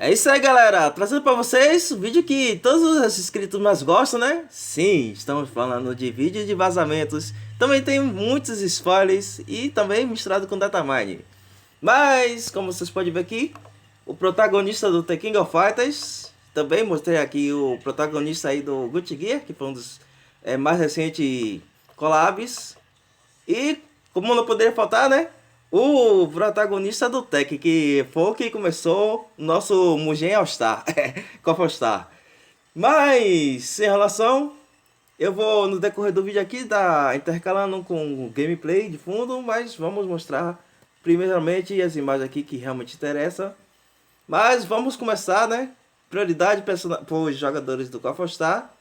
É isso aí, galera. Trazendo pra vocês o vídeo que todos os inscritos mais gostam, né? Sim, estamos falando de vídeo de vazamentos. Também tem muitos spoilers e também misturado com datamine. Mas, como vocês podem ver aqui, o protagonista do The King of Fighters. Também mostrei aqui o protagonista aí do Guilty Gear, que foi um dos mais recentes collabs. E, como não poderia faltar, né? O protagonista do Tech, que foi o que começou o nosso Mugen All-Star, Copa All-Star. Mas, em relação, eu vou no decorrer do vídeo aqui dar intercalando com gameplay de fundo, mas vamos mostrar primeiramente as imagens aqui que realmente interessam. Mas vamos começar, né? Prioridade para os jogadores do Copa All-Star.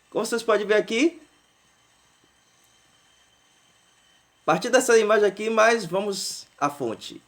Como vocês podem ver aqui, a partir dessa imagem aqui, mas vamos à fonte.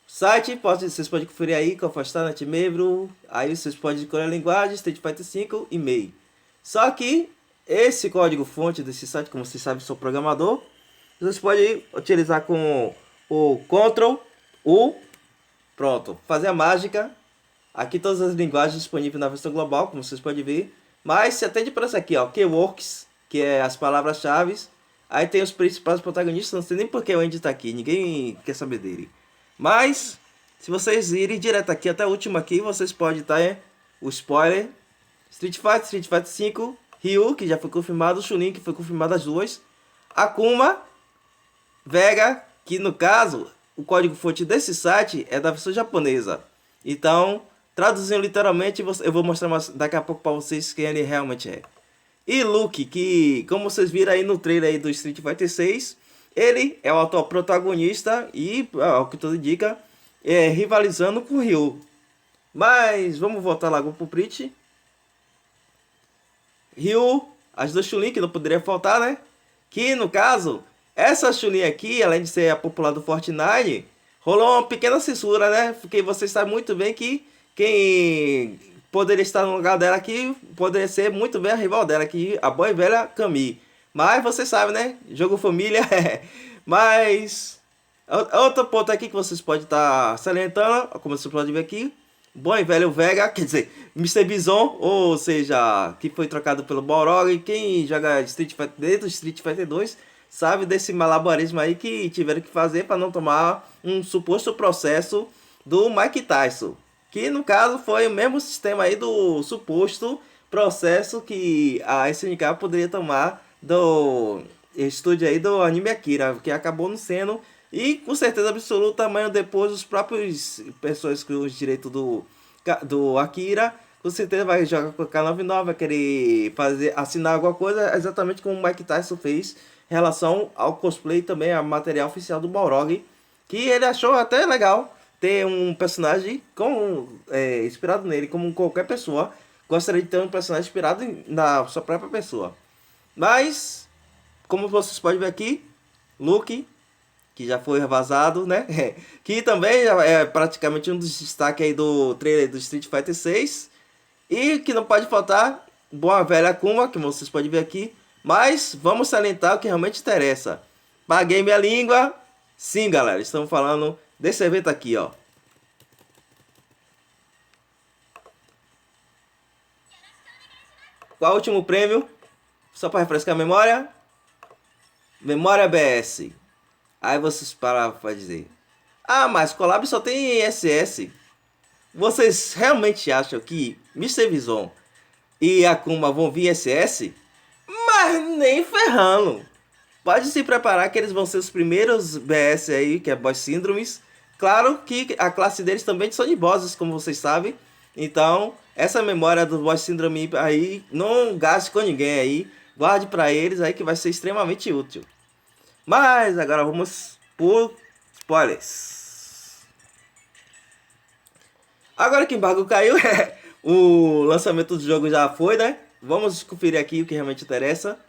Site, vocês podem conferir aí, Cofastar, NetMembro. Aí vocês podem escolher a linguagem, Street Fighter 5 e MEI. Só que esse código fonte desse site, como vocês sabem, sou programador. Vocês podem utilizar com o Ctrl U. Pronto, fazer a mágica. Aqui todas as linguagens disponíveis na versão global, como vocês podem ver. Mas se atende para isso aqui, ó, Keywords, que é as palavras-chave. Aí tem os principais protagonistas, não sei nem porque o Andy está aqui, ninguém quer saber dele. Mas, se vocês irem direto aqui até o último aqui, vocês podem estar o spoiler. Street Fighter 5, Ryu, que já foi confirmado, Chun-Li, que foi confirmado as duas. Akuma, Vega, que no caso, o código fonte desse site é da versão japonesa. Então, traduzindo literalmente, eu vou mostrar daqui a pouco para vocês quem ele realmente é. E Luke, que como vocês viram aí no trailer aí do Street Fighter 6, ele é o atual protagonista e, ao que tudo indica, rivalizando com o Ryu. Mas vamos voltar logo pro Print. Ryu, as duas Chun-Li que não poderia faltar, né? Que no caso, essa Chun-Li aqui, além de ser a popular do Fortnite, rolou uma pequena censura, né? Porque vocês sabem muito bem que quem poderia estar no lugar dela aqui, poderia ser muito bem a rival dela aqui, a boa e velha Camille. Mas você sabe, né? Jogo família. Mas outro ponto aqui que vocês podem estar salientando, como vocês podem ver aqui, bom e velho Vega, quer dizer, Mr. Bison, ou seja, que foi trocado pelo Balrog. Quem joga Street Fighter dentro do Street Fighter 2 sabe desse malabarismo aí que tiveram que fazer para não tomar um suposto processo do Mike Tyson. Que no caso foi o mesmo sistema aí do suposto processo que a SNK poderia tomar do estúdio aí do anime Akira, que acabou não sendo. E com certeza absoluta, amanhã depois os próprios pessoas com os direitos do Akira, com certeza vai jogar com a K99, vai querer assinar alguma coisa, exatamente como o Mike Tyson fez em relação ao cosplay também, a material oficial do Balrog, que ele achou até legal ter um personagem inspirado nele, como qualquer pessoa gostaria de ter um personagem inspirado na sua própria pessoa. Mas, como vocês podem ver aqui, Luke, que já foi vazado, né? Que também é praticamente um dos destaques aí do trailer do Street Fighter 6. E que não pode faltar, boa velha Akuma, que vocês podem ver aqui. Mas vamos salientar o que realmente interessa. Paguei minha língua. Sim, galera, estamos falando desse evento aqui, ó. Qual é o último prêmio? Só para refrescar a memória. Memória BS. Aí vocês param para dizer: ah, mas collab só tem SS. Vocês realmente acham que Mr. Bison e Akuma vão vir SS? Mas nem ferrando. Pode se preparar que eles vão ser os primeiros BS aí, que é Boss Syndromes. Claro que a classe deles também são de bosses, como vocês sabem. Então, essa memória do Boss Syndrome aí, não gaste com ninguém aí. Guarde para eles aí que vai ser extremamente útil. Mas agora vamos por spoilers. Agora que o embargo caiu, o lançamento do jogo já foi, né? Vamos conferir aqui o que realmente interessa.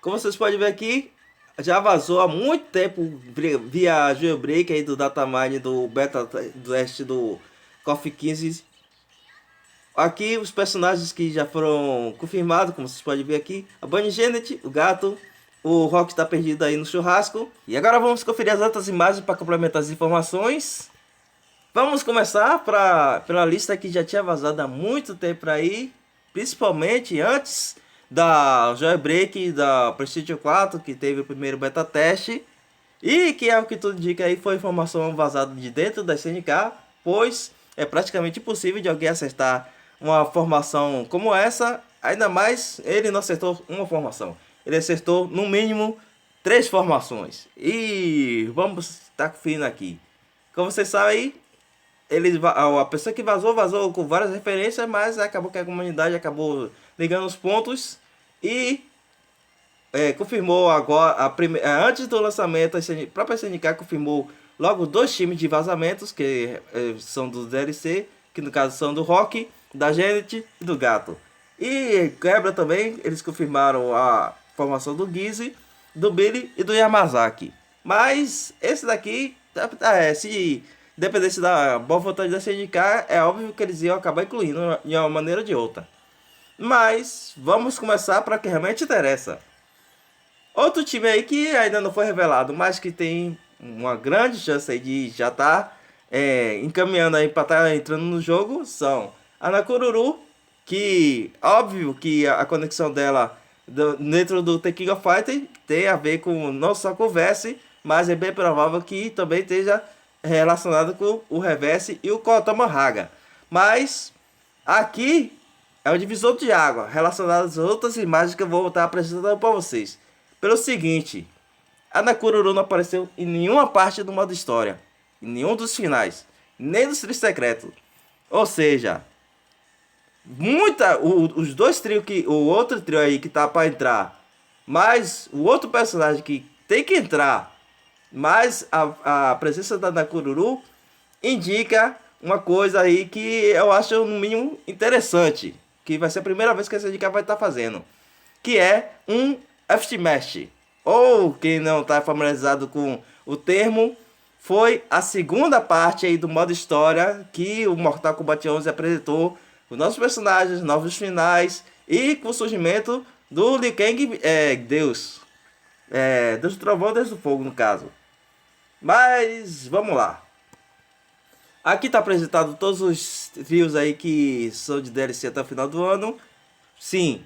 Como vocês podem ver aqui, já vazou há muito tempo via jailbreak aí do datamine do beta do teste do KOF 15. Aqui os personagens que já foram confirmados, como vocês podem ver aqui, a Bunny Janet, o gato, o Rock está perdido aí no churrasco. E agora vamos conferir as outras imagens para complementar as informações. Vamos começar pela lista que já tinha vazado há muito tempo aí, principalmente antes da Jailbreak da Prestige 4, que teve o primeiro beta teste, e que é o que tudo indica aí foi informação vazada de dentro da SNK, pois é praticamente impossível de alguém acertar uma formação como essa, ainda mais ele não acertou uma formação, ele acertou no mínimo 3 formações. E vamos estar conferindo aqui. Como vocês sabem aí, a pessoa que vazou com várias referências, mas acabou que a comunidade acabou ligando os pontos e confirmou agora, antes do lançamento, a própria SNK confirmou logo 2 times de vazamentos, que são do DLC, que no caso são do Rock, da Janet e do Gato. E quebra também, eles confirmaram a formação do Gizzy, do Billy e do Yamazaki. Mas esse daqui, se dependesse da boa vontade da SNK, é óbvio que eles iam acabar incluindo de uma maneira ou de outra. Mas vamos começar para o que realmente interessa. Outro time aí que ainda não foi revelado, mas que tem uma grande chance aí de já estar encaminhando aí para estar entrando no jogo são a Nakururu, que óbvio que a conexão dela dentro do The King of Fighters tem a ver com não só com o Verse, mas é bem provável que também esteja relacionado com o Reverse e o Kotama Haga. Mas aqui é um divisor de água relacionado às outras imagens que eu vou estar apresentando para vocês. Pelo seguinte, a Nakururu não apareceu em nenhuma parte do modo história, em nenhum dos finais, nem dos trilhos secretos. Ou seja, os dois trios o outro trio aí que tá para entrar, mas o outro personagem que tem que entrar, mas a presença da Nakururu indica uma coisa aí que eu acho no mínimo interessante, que vai ser a primeira vez que essa dica vai estar fazendo, que é um Aftermath, ou quem não está familiarizado com o termo, foi a segunda parte aí do modo história que o Mortal Kombat 11 apresentou os novos personagens, novos finais e com o surgimento do Liu Kang, Deus, Deus do Trovão, Deus do Fogo no caso. Mas vamos lá. Aqui está apresentado todos os trios aí que são de DLC até o final do ano. Sim,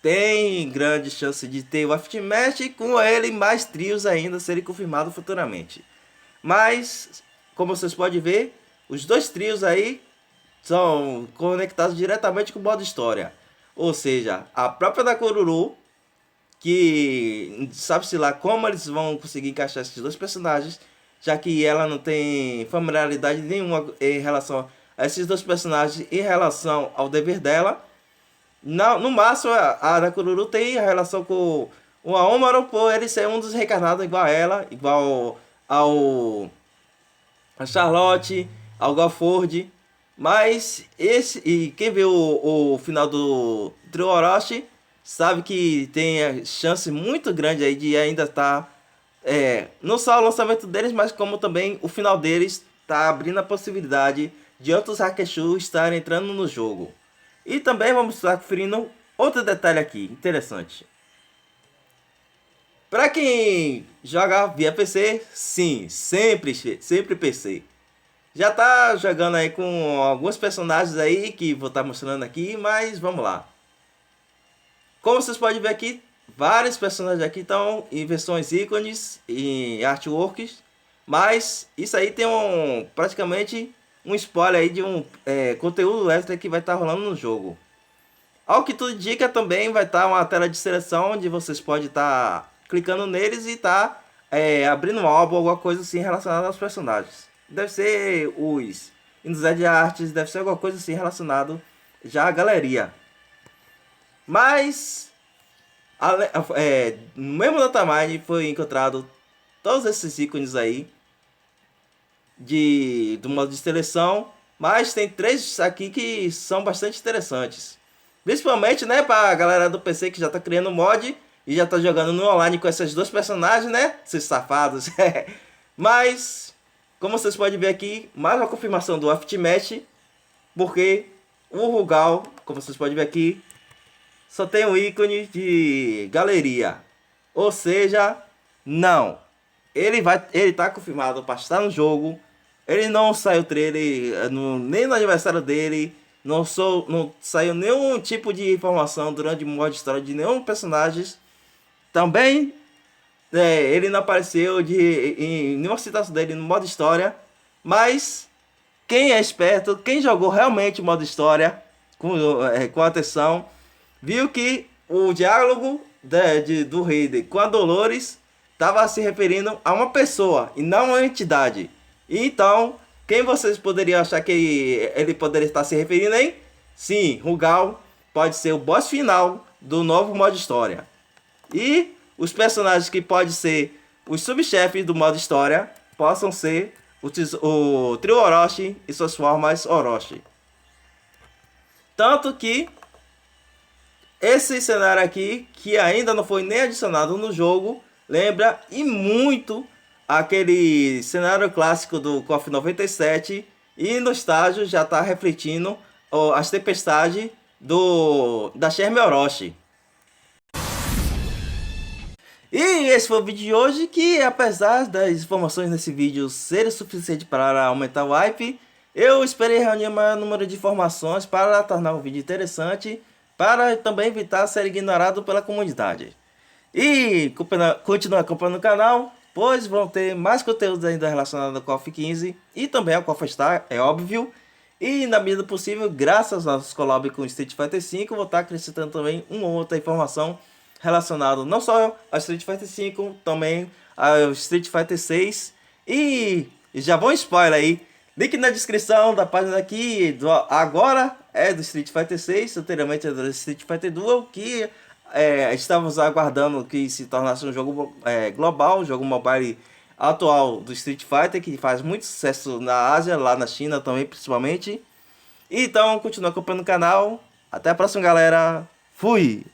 tem grande chance de ter o Aftermath e com ele mais trios ainda serem confirmados futuramente. Mas, como vocês podem ver, os dois trios aí são conectados diretamente com o modo história. Ou seja, a própria Nakururu, que sabe-se lá como eles vão conseguir encaixar esses dois personagens, já que ela não tem familiaridade nenhuma em relação a esses dois personagens em relação ao dever dela. No máximo, a Nakururu tem a relação com o Aomaro por ele ser um dos reencarnados igual a ela, igual ao a Charlotte, ao Galford. Mas quem vê o final do Trio Orochi sabe que tem a chance muito grande aí de ainda estar não só o lançamento deles, mas como também o final deles está abrindo a possibilidade de outros Hakusho estarem entrando no jogo. E também vamos estar conferindo outro detalhe aqui, interessante. Para quem joga via PC, sim, sempre PC. Já tá jogando aí com alguns personagens aí que vou estar mostrando aqui, mas vamos lá. Como vocês podem ver aqui, vários personagens aqui estão em versões ícones e artworks, mas isso aí tem praticamente um spoiler aí de um conteúdo extra que vai estar rolando no jogo. Ao que tudo indica, também vai estar uma tela de seleção onde vocês podem estar clicando neles e estar abrindo um álbum, alguma coisa assim relacionada aos personagens. Deve ser os Inside Arts, deve ser alguma coisa assim relacionado já à galeria. Mas no mesmo datamine foi encontrado todos esses ícones aí do modo de seleção, mas tem 3 aqui que são bastante interessantes. Principalmente, né, pra galera do PC que já tá criando mod e já tá jogando no online com esses 2 personagens, né, esses safados. Mas, como vocês podem ver aqui, mais uma confirmação do Aftermath, porque o Rugal, como vocês podem ver aqui, só tem um ícone de galeria. Ou seja, não. Ele tá confirmado para estar no jogo, Ele não saiu trailer nem no aniversário dele. Não saiu nenhum tipo de informação durante o modo história de nenhum personagem. Também ele não apareceu em nenhuma citação dele no modo história. Mas quem é esperto, quem jogou realmente o modo história com atenção, viu que o diálogo do Rei com a Dolores estava se referindo a uma pessoa e não a uma entidade. E então, quem vocês poderiam achar que ele poderia estar se referindo aí? Sim, Rugal pode ser o boss final do novo modo história. E os personagens que podem ser os subchefes do modo história possam ser o trio Orochi e suas formas Orochi. Tanto que esse cenário aqui, que ainda não foi nem adicionado no jogo, lembra e muito aquele cenário clássico do KOF 97. E no estágio já está refletindo as tempestades da Shermie Orochi. E esse foi o vídeo de hoje, que apesar das informações nesse vídeo serem suficientes para aumentar o hype, eu esperei reunir o maior número de informações para tornar o vídeo interessante, para também evitar ser ignorado pela comunidade. E continue acompanhando o canal, pois vão ter mais conteúdos ainda relacionados ao KOF 15 e também ao KOF Star, é óbvio. E na medida do possível, graças aos collabs com Street Fighter V, vou estar acrescentando também uma outra informação relacionado não só ao Street Fighter V, também ao Street Fighter 6. E já vou spoiler aí. Link na descrição da página aqui. Agora é do Street Fighter 6, anteriormente é do Street Fighter Duel, que estávamos aguardando que se tornasse um jogo global, um jogo mobile atual do Street Fighter, que faz muito sucesso na Ásia, lá na China também principalmente. Então continua acompanhando o canal. Até a próxima, galera. Fui!